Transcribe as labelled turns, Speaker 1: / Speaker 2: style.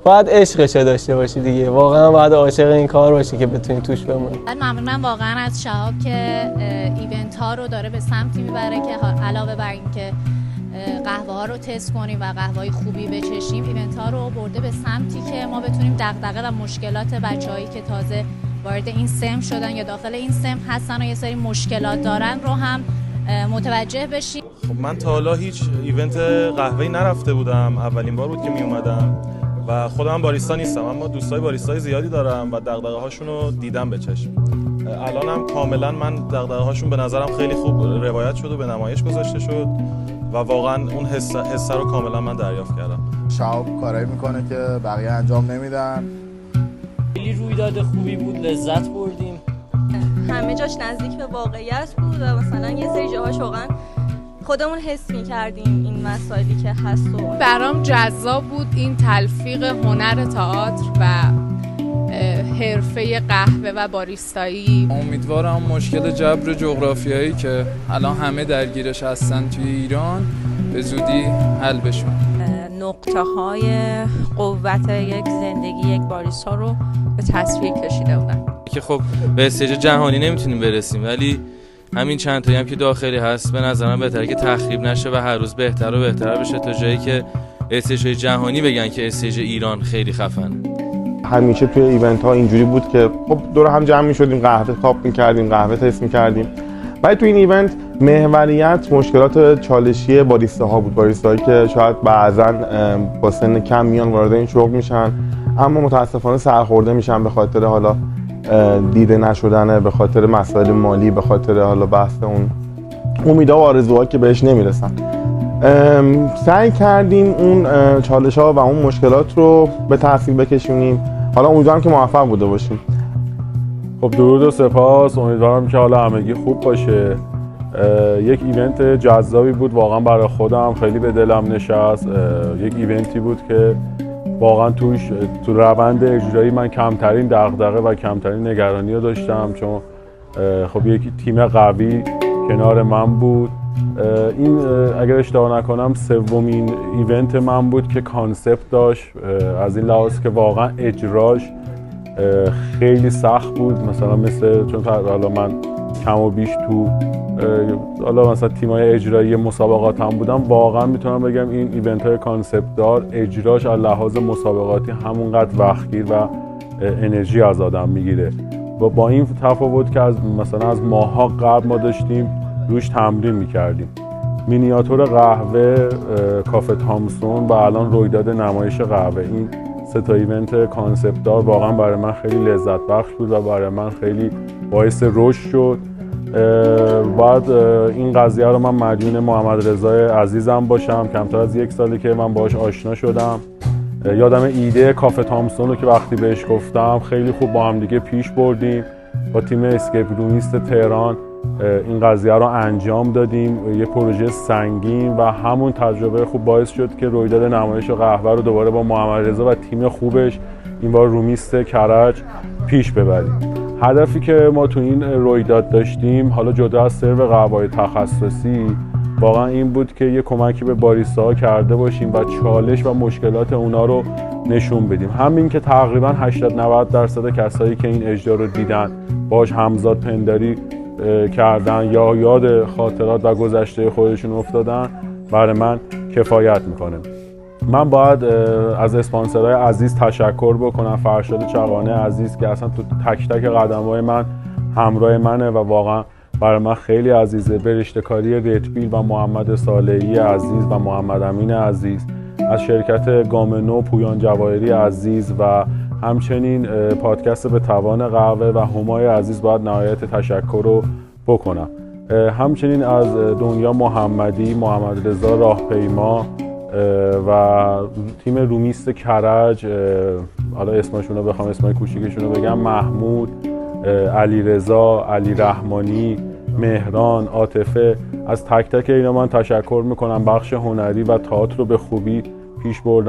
Speaker 1: باید عشقش داشته باشی دیگه، واقعا باید عاشق این کار باشی که بتونی توش بمونی.
Speaker 2: ممنونم واقعا از شهاب که ایونت ها رو داره به سمتی میبره که علاوه بر این که قهوه ها رو تست کنیم و قهوه‌های خوبی بچشیم، ایونت ها رو برده به سمتی که ما بتونیم دغدغه و مشکلات بچه‌هایی که تازه وارد این سم شدن یا داخل این سم هستن و یه سری مشکلات دارن رو هم متوجه بشیم.
Speaker 3: خب من تا حالا هیچ ایونت قهوه‌ای نرفته بودم، اولین بار بود که می اومدم و خودم باریستا نیستم، اما دوستای باریستای زیادی دارم و دغدغه‌هاشون رو دیدم به چشم. الانم کاملا من دغدغه‌هاشون به نظرم خیلی خوب روایت شد و به نمایش گذاشته شد و واقعا اون حس رو کاملا من دریافت کردم.
Speaker 4: شهاب کارایی میکنه که بقیه انجام نمیدن.
Speaker 5: خیلی رویداد خوبی بود، لذت بردیم.
Speaker 6: همه جاش نزدیک به واقعیت بود و مثلا یه سری جاهاش واقعا خودمون حس می‌کردیم این مسائلی که هست.
Speaker 7: برام جذاب بود این تلفیق هنر تئاتر و حرفه قهوه و باریستایی.
Speaker 8: امیدوارم مشکل جبر جغرافیایی که الان همه درگیرش هستن توی ایران به زودی حل بشه.
Speaker 9: نقطه‌های قوت یک زندگی یک باریستا رو به تصویر کشیده بودن
Speaker 10: که خب به استیج جهانی نمیتونیم برسیم، ولی همین چند تایی هم که داخلی هست به نظرم بهتره که تخریب نشه و هر روز بهتر و بهتر بشه تا جایی که استیج‌های جهانی بگن که استیج ایران خیلی خفن.
Speaker 11: همیشه توی ایونت ها اینجوری بود که خب دور هم جمع می‌شدیم، قهوه تاپ می‌کردیم، قهوه تست می‌کردیم. ولی تو این ایونت محوریت مشکلات چالشی باریستاها بود. باریستاهایی که شاید بعضاً با سن کم میان وارد این شغل میشن، اما متاسفانه سرخورده میشن به خاطر حالا دیده نشدنه، به خاطر مسائل مالی، به خاطر حالا بحث اون امیدها و آرزوها که بهش نمیرسن. سعی کردیم اون چالش‌ها و اون مشکلات رو به تصویر بکشونیم. حالا امیدوارم که موفق بوده باشیم.
Speaker 12: خب درود و سپاس، امیدوارم که حالا همگی خوب باشه. یک ایونت جذابی بود واقعا، برای خودم خیلی به دلم نشست. یک ایونتی بود که واقعا تو روند اجرایی من کمترین دغدغه و کمترین نگرانی رو داشتم، چون خب یک تیم قوی کنار من بود. این اگر اشتباه نکنم سومین ایونت من بود که کانسپت داشت، از این لحاظ که واقعا اجراش خیلی سخت بود. مثلا چون حالا من کم و بیش تو حالا مثلا تیم‌های اجرایی مسابقات هم بودم، واقعا میتونم بگم این ایونت های کانسپت دار اجراش از لحاظ مسابقاتی همونقدر وقتگیر و انرژی از آدم میگیره و با این تفاوت که مثلا از ماه‌ها قبل ما داشتیم روش تمرین میکردیم. مینیاتور قهوه، کافه تامسون و الان رویداد نمایش قهوه، این سه تا ایونت کانسپت دار واقعا برای من خیلی لذت بخش بود و برای من خیلی باعث رشد شد. بعد این قضیه رو من مدیون محمد رضای عزیزم باشم، کمتر از 1 سالی که من باهاش آشنا شدم. یادم ایده کافه تامسون رو که وقتی بهش گفتم خیلی خوب با هم دیگه پیش بردیم، با تیم اسکیپ رومیست تهران این قضیه رو انجام دادیم. یه پروژه سنگین و همون تجربه خوب باعث شد که رویداد نمایش قهوه رو دوباره با محمد رضا و تیم خوبش این بار رومیست کرج پیش ببریم. هدفی که ما تو این رویداد داشتیم، حالا جدا از سرو قهوه‌های تخصصی، واقعا این بود که یه کمکی به باریستاها کرده باشیم و چالش و مشکلات اونا رو نشون بدیم. همین که تقریبا 80-90% کسایی که این اجرا رو دیدن باهاش همزاد پنداری کردن یا یاد خاطرات و گذشته خودشون افتادن، برای من کفایت میکنه. من باید از اسپانسرهای عزیز تشکر بکنم. فرشاد چغانه عزیز که اصلا تو تک تک قدم‌های من همراه منه و واقعا برای من خیلی عزیزه. برشته‌کاری ردپیل و محمد صالحی عزیز و محمد امین عزیز، از شرکت گامنو پویان جواهری عزیز و همچنین پادکست به توان قهوه و همای عزیز باید نهایت تشکر رو بکنم. همچنین از دنیا محمدی، محمد رضا راهپیما و تیم رومیست کرج، حالا اسمشون رو بخوام اسمای کوچیکشون رو بگم، محمود، علی رضا، علی رحمانی، مهران، عاطفه، از تک تک اینا من تشکر میکنم. بخش هنری و تئاتر رو به خوبی پیش بردن.